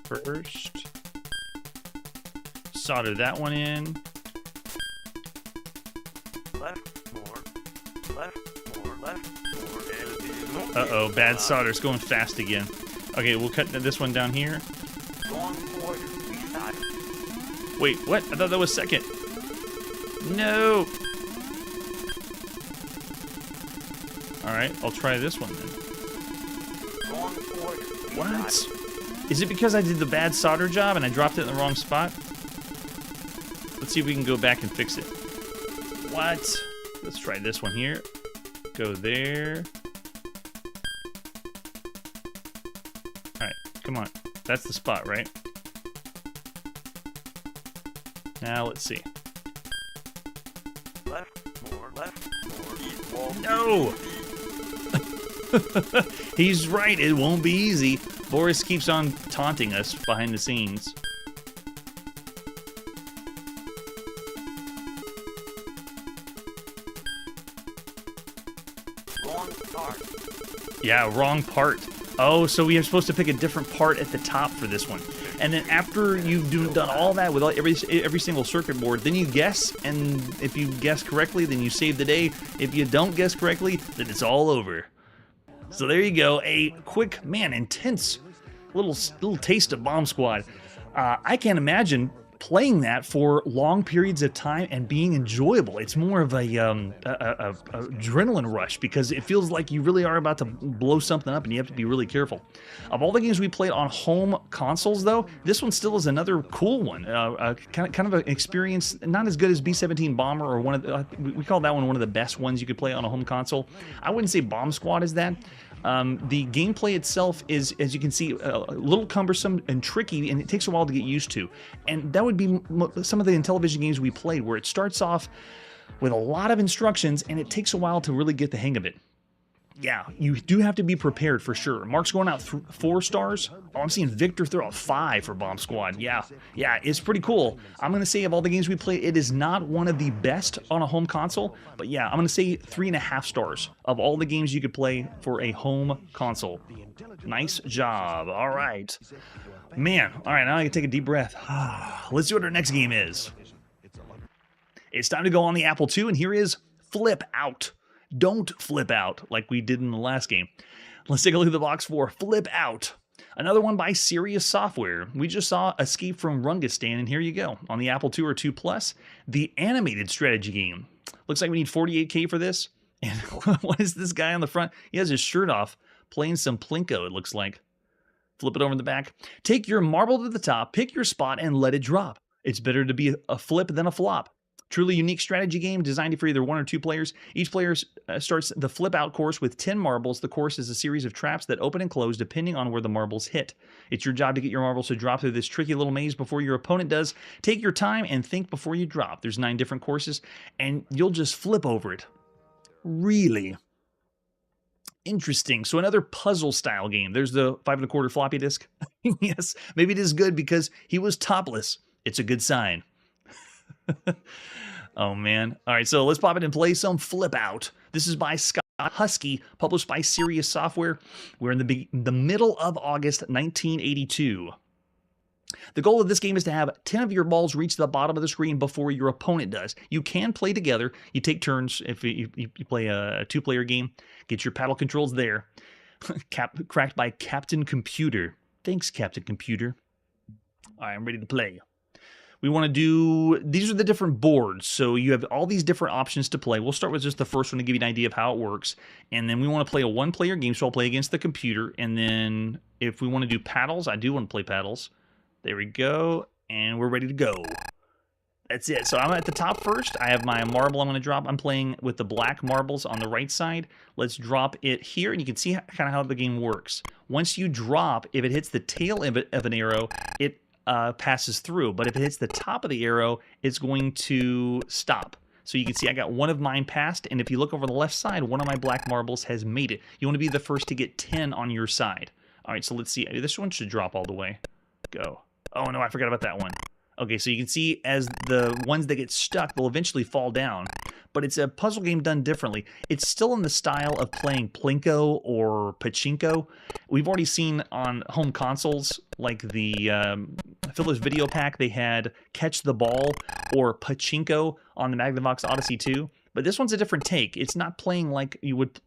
First. Solder that one in.
Left more. Left more. Left more. And
Uh-oh, bad solder. It's going fast again. Okay, we'll cut this one down here.
Going forward. Restart.
Wait, what? I thought that was second. No! Alright, I'll try this one then.
Going forward.
What?
Restart.
Is it because I did the bad solder job and I dropped it in the wrong spot? Let's see if we can go back and fix it. What? Let's try this one here. Go there. Alright, come on. That's the spot, right? Now, let's see.
Left more. Left more.
No! He's right, it won't be easy. Boris keeps on taunting us behind the scenes.
Wrong start.
Yeah, wrong part. Oh, so we are supposed to pick a different part at the top for this one. And then after you've done all that with every single circuit board, then you guess, and if you guess correctly, then you save the day. If you don't guess correctly, then it's all over. So there you go, a quick, man, intense little taste of Bomb Squad. I can't imagine playing that for long periods of time and being enjoyable. It's more of a adrenaline rush because it feels like you really are about to blow something up and you have to be really careful. Of all the games we played on home consoles, though, this one still is another cool one. Kind of an experience, not as good as B-17 Bomber or one of the, we call that one of the best ones you could play on a home console. I wouldn't say Bomb Squad is that. The gameplay itself is, as you can see, a little cumbersome and tricky, and it takes a while to get used to. And that would be some of the Intellivision games we played, where it starts off with a lot of instructions, and it takes a while to really get the hang of it. Yeah, you do have to be prepared for sure. Mark's going out 4 stars. Oh, I'm seeing Victor throw a 5 for Bomb Squad. Yeah, it's pretty cool. I'm going to say of all the games we played, it is not one of the best on a home console. But yeah, I'm going to say 3.5 stars of all the games you could play for a home console. Nice job. All right. Man, all right, now I can take a deep breath. Let's see what our next game is. It's time to go on the Apple II, and here is Flip Out. Don't flip out like we did in the last game. Let's take a look at the box for Flip Out. Another one by Serious Software. We just saw Escape from Rungistan, and here you go. On the Apple II or II Plus, the animated strategy game. Looks like we need 48K for this. And what is this guy on the front? He has his shirt off, playing some Plinko, it looks like. Flip it over in the back. Take your marble to the top, pick your spot, and let it drop. It's better to be a flip than a flop. Truly unique strategy game designed for either 1 or 2 players. Each player starts the flip out course with 10 marbles. The course is a series of traps that open and close depending on where the marbles hit. It's your job to get your marbles to drop through this tricky little maze before your opponent does. Take your time and think before you drop. There's 9 different courses and you'll just flip over it. Really interesting. So another puzzle style game. There's the 5 1/4 floppy disk. Yes, maybe it is good because he was topless. It's a good sign. Oh man. All right, so let's pop it and play some Flip Out. This is by Scott Husky, published by Serious Software. We're in the middle of August 1982. The goal of this game is to have 10 of your balls reach the bottom of the screen before your opponent does. You can play together. You take turns if you play a 2-player game. Get your paddle controls there. Cracked by Captain Computer. Thanks, Captain Computer. All right, I'm ready to play. We want to do, these are the different boards, so you have all these different options to play. We'll start with just the first one to give you an idea of how it works, and then we want to play a 1-player game, so I'll play against the computer, and then if we want to do paddles, I do want to play paddles. There we go, and we're ready to go. That's it. So I'm at the top first. I have my marble I'm going to drop. I'm playing with the black marbles on the right side. Let's drop it here, and you can see kind of how the game works. Once you drop, if it hits the tail of an arrow, it passes through, but if it hits the top of the arrow, it's going to stop. So you can see I got one of mine passed, and if you look over the left side, one of my black marbles has made it. You want to be the first to get 10 on your side. All right, so let's see. This one should drop all the way. Go. Oh, no, I forgot about that one. Okay, so you can see as the ones that get stuck, they'll eventually fall down. But it's a puzzle game done differently. It's still in the style of playing Plinko or Pachinko. We've already seen on home consoles, like the Philips Video Pack, they had Catch the Ball or Pachinko on the Magnavox Odyssey 2. But this one's a different take. It's not playing like you would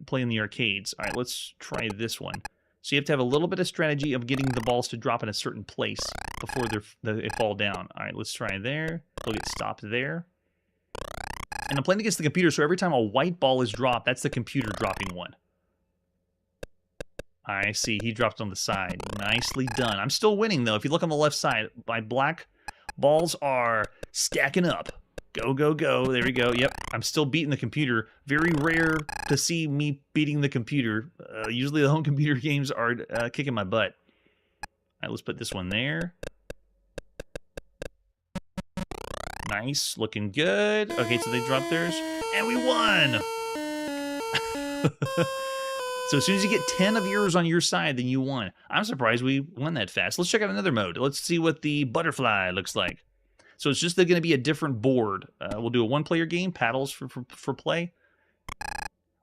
play in the arcades. All right, let's try this one. So you have to have a little bit of strategy of getting the balls to drop in a certain place before they fall down. All right, let's try there. They'll get stopped there. And I'm playing against the computer, so every time a white ball is dropped, that's the computer dropping one. I see, he dropped on the side. Nicely done. I'm still winning, though. If you look on the left side, my black balls are stacking up. Go, go, go. There we go. Yep, I'm still beating the computer. Very rare to see me beating the computer. Usually the home computer games are kicking my butt. All right, let's put this one there. Nice, looking good. Okay, so they dropped theirs, and we won! So as soon as you get 10 of yours on your side, then you won. I'm surprised we won that fast. Let's check out another mode. Let's see what the butterfly looks like. So it's just going to be a different board. We'll do a 1-player game, paddles for play.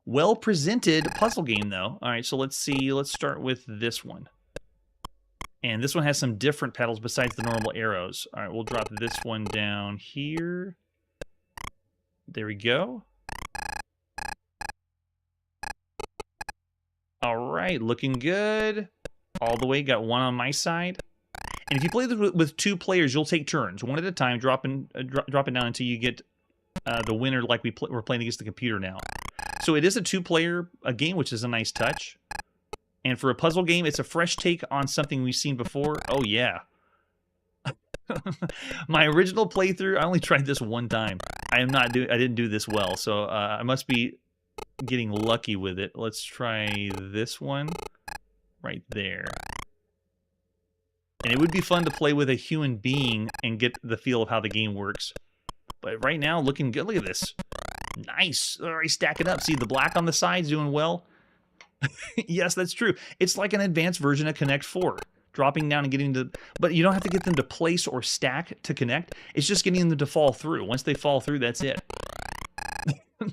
Well-presented puzzle game, though. All right, so let's see. Let's start with this one. And this one has some different paddles besides the normal arrows. All right, we'll drop this one down here. There we go. All right, looking good. All the way, got one on my side. And if you play this with 2 players, you'll take turns, one at a time, dropping down until you get the winner like we're playing against the computer now. So it is a 2-player game, which is a nice touch. And for a puzzle game, it's a fresh take on something we've seen before. Oh, yeah. My original playthrough, I only tried this one time. I didn't do this well, so I must be getting lucky with it. Let's try this one right there. And it would be fun to play with a human being and get the feel of how the game works. But right now, looking good. Look at this. Nice. Already stacking up. See, the black on the side's doing well. Yes, that's true. It's like an advanced version of Connect 4. Dropping down and getting to... But you don't have to get them to place or stack to connect. It's just getting them to fall through. Once they fall through, that's it.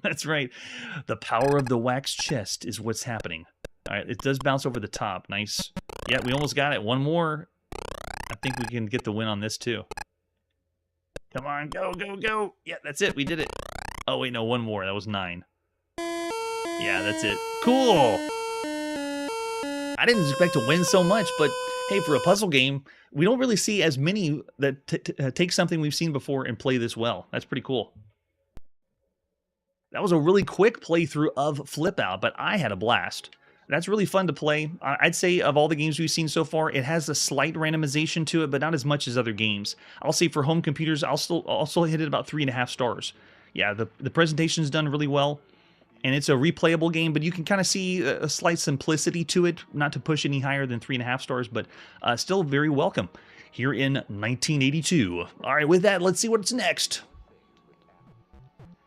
That's right. The power of the wax chest is what's happening. All right, it does bounce over the top. Nice. Yeah, we almost got it. One more. I think we can get the win on this, too. Come on, go, go, go. Yeah, that's it. We did it. Oh, wait, no, one more. That was 9. Yeah, that's it. Cool. I didn't expect to win so much, but hey, for a puzzle game, we don't really see as many that take something we've seen before and play this well. That's pretty cool. That was a really quick playthrough of Flip Out, but I had a blast. That's really fun to play. I'd say of all the games we've seen so far, it has a slight randomization to it, but not as much as other games. I'll say for home computers, I'll still hit it about 3.5 stars. Yeah, the presentation's done really well. And it's a replayable game, but you can kind of see a slight simplicity to it, not to push any higher than 3.5 stars, but still very welcome here in 1982. All right, with that, let's see what's next.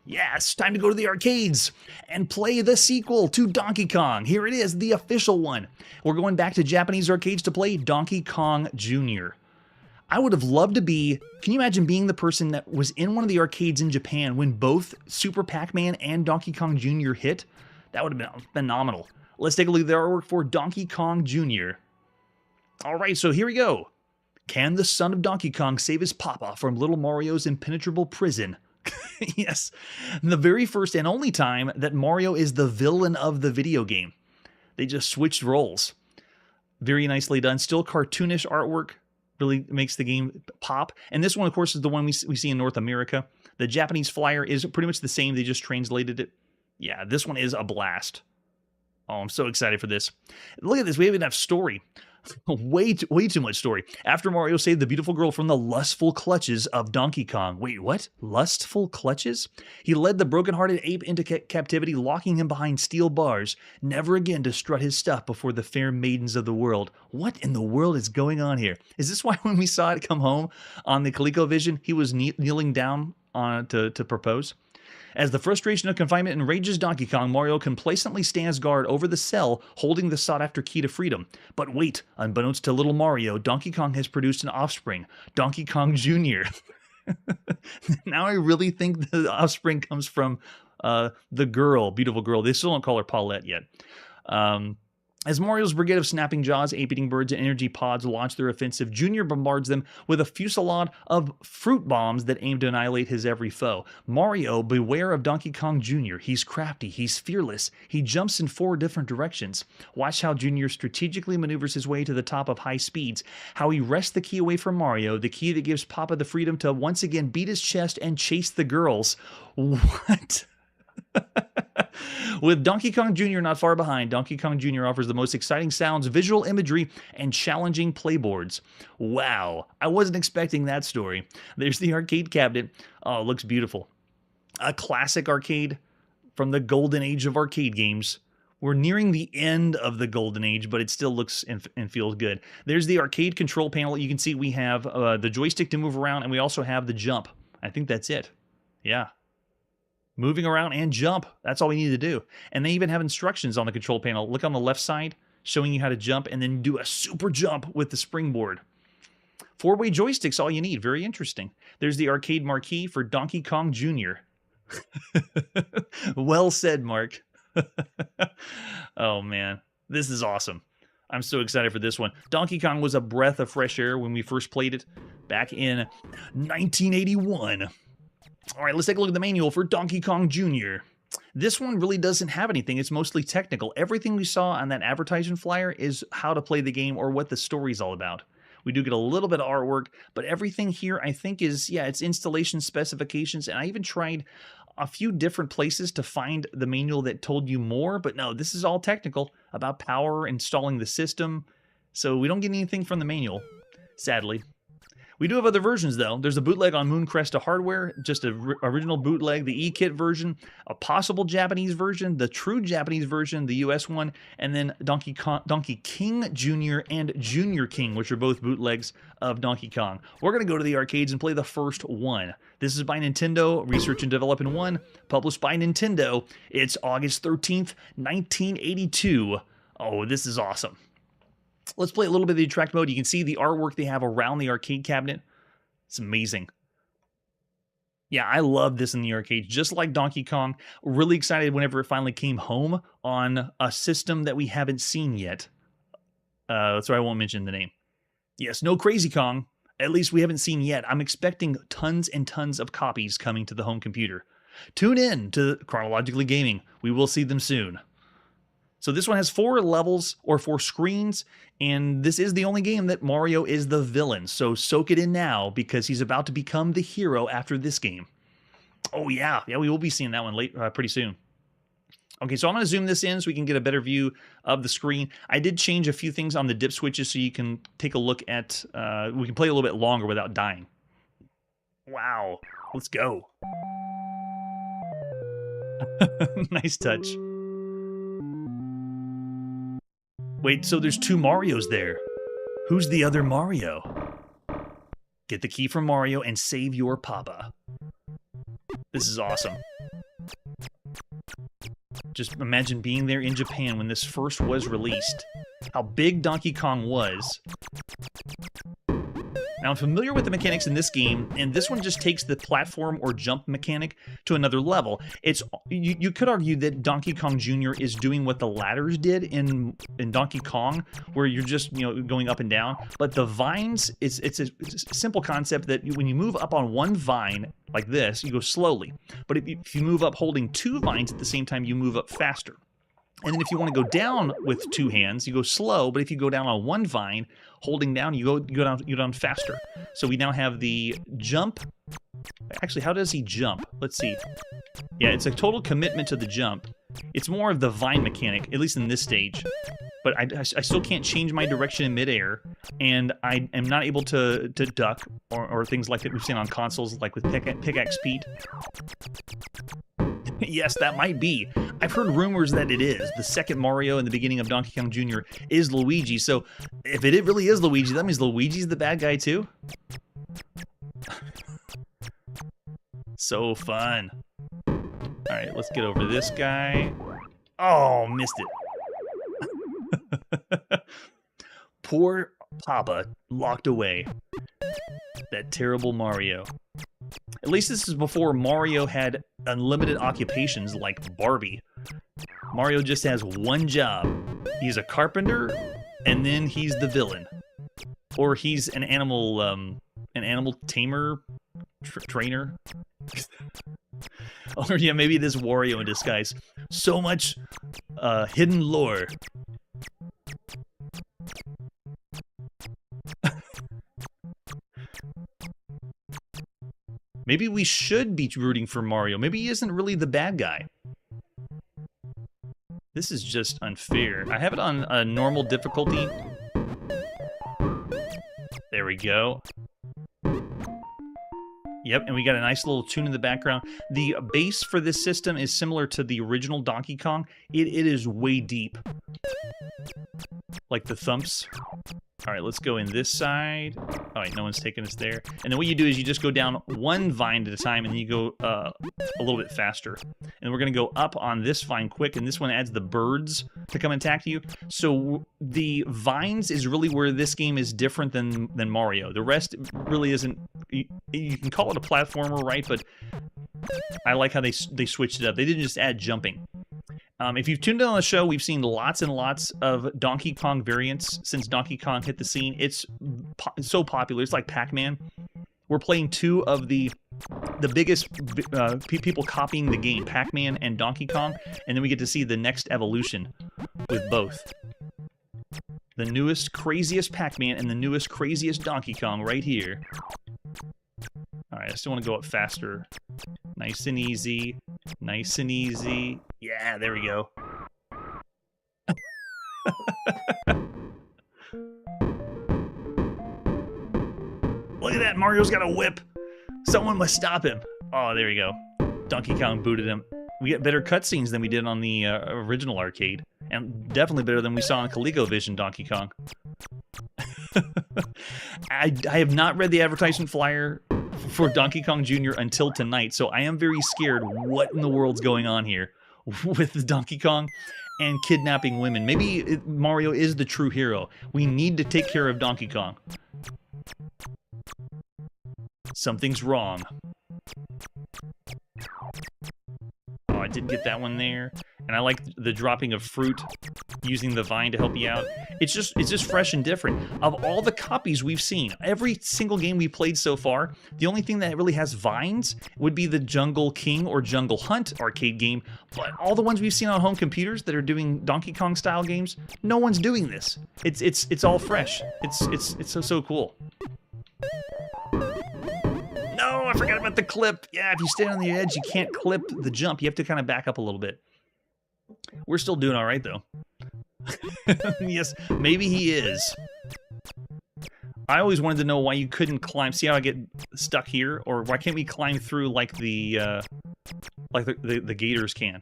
Yeah, it's time to go to the arcades and play the sequel to Donkey Kong. Here it is, the official one. We're going back to Japanese arcades to play Donkey Kong Jr. I would have loved to be, can you imagine being the person that was in one of the arcades in Japan when both Super Pac-Man and Donkey Kong Jr. hit? That would have been phenomenal. Let's take a look at the artwork for Donkey Kong Jr. All right, so here we go. Can the son of Donkey Kong save his papa from little Mario's impenetrable prison? Yes, the very first and only time that Mario is the villain of the video game. They just switched roles. Very nicely done. Still cartoonish artwork. Really makes the game pop. And this one, of course, is the one we see in North America. The Japanese flyer is pretty much the same. They just translated it. Yeah, this one is a blast. Oh, I'm so excited for this. Look at this. We have enough story. way too much story. After Mario saved the beautiful girl from the lustful clutches of Donkey Kong. Wait, what? Lustful clutches? He led the broken-hearted ape into captivity, locking him behind steel bars, never again to strut his stuff before the fair maidens of the world. What in the world is going on here? Is this why when we saw it come home on the ColecoVision, he was kneeling down to propose? As the frustration of confinement enrages Donkey Kong, Mario complacently stands guard over the cell, holding the sought-after key to freedom. But wait, unbeknownst to little Mario, Donkey Kong has produced an offspring, Donkey Kong Jr. Now I really think the offspring comes from the girl, beautiful girl. They still don't call her Paulette yet. As Mario's brigade of snapping jaws, ape-eating birds, and energy pods launch their offensive, Junior bombards them with a fusillade of fruit bombs that aim to annihilate his every foe. Mario, beware of Donkey Kong Jr. He's crafty, he's fearless, he jumps in 4 different directions. Watch how Junior strategically maneuvers his way to the top of high speeds, how he wrests the key away from Mario, the key that gives Papa the freedom to once again beat his chest and chase the girls. What? With Donkey Kong Jr. not far behind, Donkey Kong Jr. offers the most exciting sounds, visual imagery, and challenging playboards. Wow, I wasn't expecting that story. There's the arcade cabinet. Oh, it looks beautiful. A classic arcade from the golden age of arcade games. We're nearing the end of the golden age, but it still looks and feels good. There's the arcade control panel. You can see we have the joystick to move around, and we also have the jump. I think that's it. Yeah. Moving around and jump. That's all we need to do. And they even have instructions on the control panel. Look on the left side, showing you how to jump and then do a super jump with the springboard. 4-way joysticks, all you need. Very interesting. There's the arcade marquee for Donkey Kong Jr. Well said, Mark. Oh, man. This is awesome. I'm so excited for this one. Donkey Kong was a breath of fresh air when we first played it back in 1981. All right, let's take a look at the manual for Donkey Kong Jr. This one really doesn't have anything. It's mostly technical. Everything we saw on that advertisement flyer is how to play the game or what the story's all about. We do get a little bit of artwork, but everything here I think is, yeah, it's installation specifications, and I even tried a few different places to find the manual that told you more, but no, this is all technical about power, installing the system, so we don't get anything from the manual, sadly. We do have other versions, though. There's a bootleg on Mooncrest Hardware, just an original bootleg, the E-Kit version, a possible Japanese version, the true Japanese version, the US one, and then Donkey King Jr. and Junior King, which are both bootlegs of Donkey Kong. We're going to go to the arcades and play the first one. This is by Nintendo, Research and Development 1, published by Nintendo. It's August 13th, 1982. Oh, this is awesome. Let's play a little bit of the attract mode. You can see the artwork they have around the arcade cabinet. It's amazing. Yeah, I love this in the arcade, just like Donkey Kong. Really excited whenever it finally came home on a system that we haven't seen yet. So I won't mention the name. Yes, no Crazy Kong. At least we haven't seen yet. I'm expecting tons and tons of copies coming to the home computer. Tune in to Chronologically Gaming. We will see them soon. So this one has 4 levels, or 4 screens, and this is the only game that Mario is the villain. So soak it in now, because he's about to become the hero after this game. Oh yeah, we will be seeing that one pretty soon. Okay, so I'm going to zoom this in so we can get a better view of the screen. I did change a few things on the dip switches so you can take a look at, we can play a little bit longer without dying. Wow, let's go. Nice touch. Wait, so there's 2 Marios there. Who's the other Mario? Get the key from Mario and save your papa. This is awesome. Just imagine being there in Japan when this first was released. How big Donkey Kong was. Now, I'm familiar with the mechanics in this game, and this one just takes the platform or jump mechanic to another level. You could argue that Donkey Kong Jr. is doing what the ladders did in Donkey Kong, where you're just going up and down. But the vines, it's a simple concept that when you move up on one vine like this, you go slowly. But if you move up holding two vines at the same time, you move up faster. And then if you want to go down with two hands, you go slow. But if you go down on one vine, holding down, you go down faster. So we now have the jump. Actually, how does he jump? Let's see. Yeah, it's a total commitment to the jump. It's more of the vine mechanic, at least in this stage. But I still can't change my direction in midair, and I am not able to duck or things like that we've seen on consoles, like with Pickaxe Pete. Yes, that might be. I've heard rumors that it is. The second Mario in the beginning of Donkey Kong Jr. is Luigi, so if it really is Luigi, that means Luigi's the bad guy too? So fun. Alright, let's get over this guy. Oh, missed it. Poor Papa locked away. That terrible Mario. At least this is before Mario had unlimited occupations like Barbie. Mario just has one job. He's a carpenter, and then he's the villain. Or he's an animal tamer, trainer. Or yeah, maybe it is Wario in disguise. So much hidden lore. Maybe we should be rooting for Mario. Maybe he isn't really the bad guy. This is just unfair. I have it on a normal difficulty. There we go. Yep, and we got a nice little tune in the background. The bass for this system is similar to the original Donkey Kong. It is way deep. Like the thumps. All right, let's go in this side. All right, no one's taking us there. And then what you do is you just go down one vine at a time, and then you go a little bit faster. And we're going to go up on this vine quick, and this one adds the birds to come and attack you. So the vines is really where this game is different than Mario. The rest really isn't... You can call it a platformer, right? But I like how they switched it up. They didn't just add jumping. If you've tuned in on the show, we've seen lots and lots of Donkey Kong variants since Donkey Kong hit the scene. It's so popular. It's like Pac-Man. We're playing two of the biggest people copying the game, Pac-Man and Donkey Kong, and then we get to see the next evolution with both. The newest, craziest Pac-Man and the newest, craziest Donkey Kong right here. All right, I still want to go up faster. Nice and easy. Nice and easy. Yeah, there we go. Look at that, Mario's got a whip. Someone must stop him. Oh, there we go. Donkey Kong booted him. We get better cutscenes than we did on the original arcade. And definitely better than we saw on ColecoVision Donkey Kong. I have not read the advertisement flyer for Donkey Kong Jr. until tonight, so I am very scared what in the world's going on here with Donkey Kong and kidnapping women. Maybe Mario is the true hero. We need to take care of Donkey Kong. Something's wrong. Oh, I didn't get that one there. And I like the dropping of fruit, using the vine to help you out. It's just fresh and different. Of all the copies we've seen, every single game we played so far, the only thing that really has vines would be the Jungle King or Jungle Hunt arcade game. But all the ones we've seen on home computers that are doing Donkey Kong style games, no one's doing this. It's all fresh. It's so cool. No, I forgot about the clip. Yeah, if you stand on the edge, you can't clip the jump. You have to kind of back up a little bit. We're still doing all right, though. Yes, maybe he is. I always wanted to know why you couldn't climb. See how I get stuck here? Or why can't we climb through like the gators can?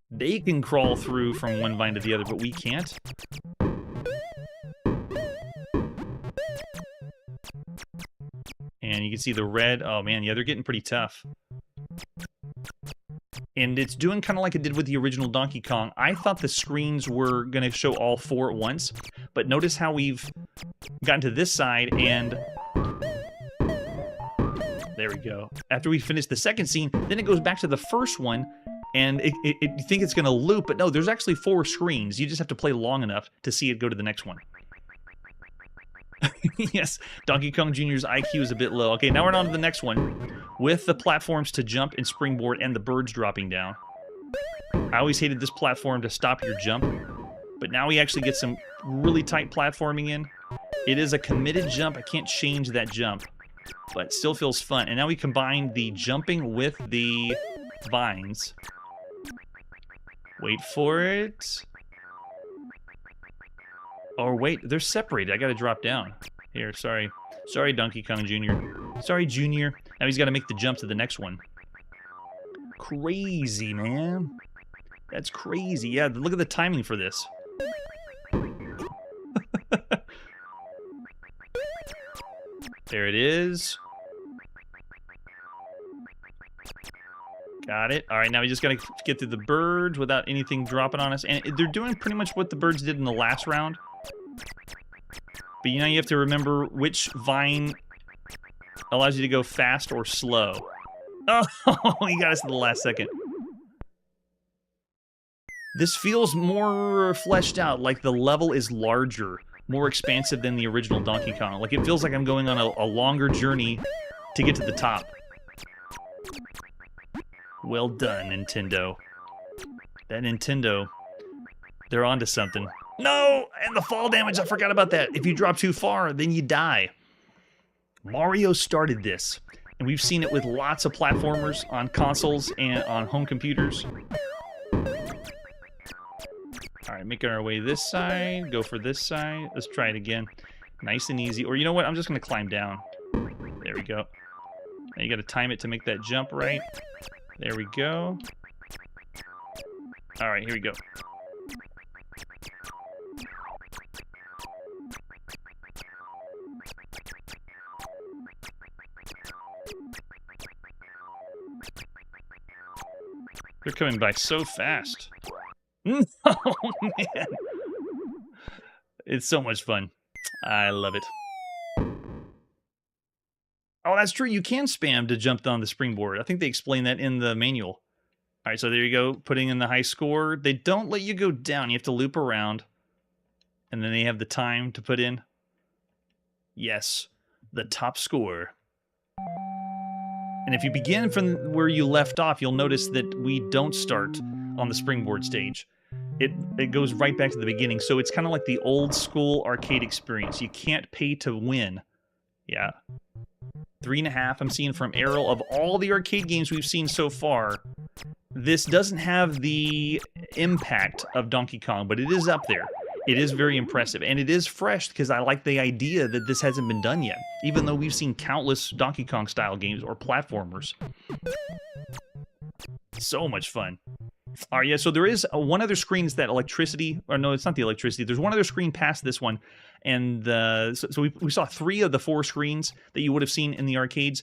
They can crawl through from one vine to the other, but we can't. And you can see the red. Oh, man, yeah, they're getting pretty tough. And it's doing kind of like it did with the original Donkey Kong. I thought the screens were going to show all four at once, but notice how we've gotten to this side, and there we go. After we finish the second scene, then it goes back to the first one, and you think it's going to loop, but no, there's actually 4 screens. You just have to play long enough to see it go to the next one. Yes, Donkey Kong Jr.'s IQ is a bit low. Okay, now we're on to the next one, with the platforms to jump and springboard and the birds dropping down. I always hated this platform to stop your jump, but now we actually get some really tight platforming in. It is a committed jump. I can't change that jump, but it still feels fun. And now we combine the jumping with the vines. Wait for it. Oh, wait, they're separated. I gotta drop down. Here, sorry. Sorry, Donkey Kong Jr. Sorry, Junior. Now he's gotta make the jump to the next one. Crazy, man. That's crazy. Yeah, look at the timing for this. There it is. Got it. All right, now we just gotta get through the birds without anything dropping on us. And they're doing pretty much what the birds did in the last round. But you know, you have to remember which vine allows you to go fast or slow. Oh, he got us to the last second. This feels more fleshed out, like the level is larger, more expansive than the original Donkey Kong. Like, it feels like I'm going on a longer journey to get to the top. Well done, Nintendo. That Nintendo, they're onto something. No! And the fall damage, I forgot about that. If you drop too far, then you die. Mario started this, and we've seen it with lots of platformers on consoles and on home computers. All right, making our way this side. Go for this side. Let's try it again. Nice and easy. Or you know what? I'm just going to climb down. There we go. Now you got to time it to make that jump right. There we go. All right, here we go. They're coming by so fast. Oh, man. It's so much fun. I love it. Oh, that's true. You can spam to jump on the springboard. I think they explain that in the manual. All right, so there you go. Putting in the high score. They don't let you go down. You have to loop around. And then they have the time to put in. Yes, the top score. And if you begin from where you left off, you'll notice that we don't start on the springboard stage. It goes right back to the beginning. So it's kind of like the old school arcade experience. You can't pay to win. Yeah. 3.5 I'm seeing from Errol. Of all the arcade games we've seen so far, this doesn't have the impact of Donkey Kong, but it is up there. It is very impressive, and it is fresh because I like the idea that this hasn't been done yet, even though we've seen countless Donkey Kong style games or platformers. So much fun. All right, yeah, so there is one other screen is that electricity, or no, it's not the electricity. There's one other screen past this one, and so we saw 3 of the 4 screens that you would have seen in the arcades.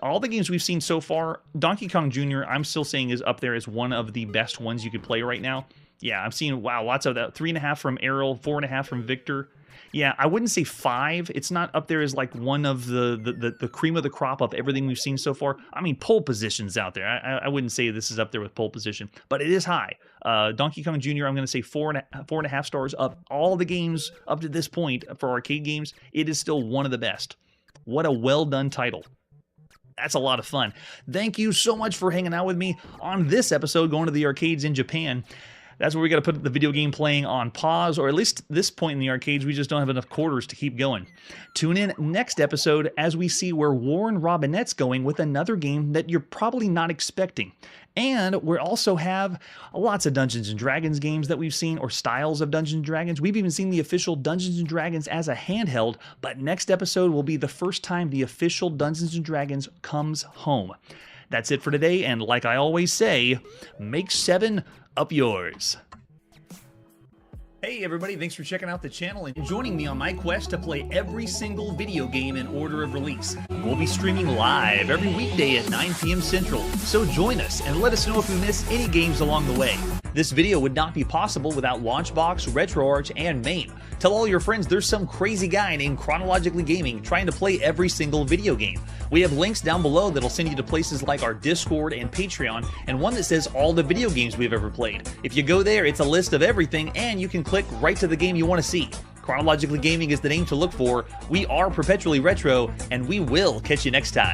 All the games we've seen so far, Donkey Kong Jr., I'm still saying is up there as one of the best ones you could play right now. Yeah, I'm seeing, wow, lots of that. 3.5 from Errol, 4.5 from Victor. Yeah, I wouldn't say 5. It's not up there as like one of the cream of the crop of everything we've seen so far. I mean, pole position's out there. I wouldn't say this is up there with pole position, but it is high. Donkey Kong Jr., I'm going to say 4.5 stars of all the games up to this point for arcade games. It is still one of the best. What a well-done title. That's a lot of fun. Thank you so much for hanging out with me on this episode, going to the arcades in Japan. That's where we got to put the video game playing on pause, or at least this point in the arcades, we just don't have enough quarters to keep going. Tune in next episode as we see where Warren Robinette's going with another game that you're probably not expecting. And we also have lots of Dungeons & Dragons games that we've seen, or styles of Dungeons & Dragons. We've even seen the official Dungeons & Dragons as a handheld, but next episode will be the first time the official Dungeons & Dragons comes home. That's it for today, and like I always say, make 7 up yours. Hey everybody, thanks for checking out the channel and joining me on my quest to play every single video game in order of release. We'll be streaming live every weekday at 9 p.m. Central, so join us and let us know if we miss any games along the way. This video would not be possible without Launchbox, RetroArch, and MAME. Tell all your friends there's some crazy guy named Chronologically Gaming trying to play every single video game. We have links down below that'll send you to places like our Discord and Patreon, and one that says all the video games we've ever played. If you go there, it's a list of everything, and you can click right to the game you want to see. Chronologically Gaming is the name to look for. We are perpetually retro, and we will catch you next time.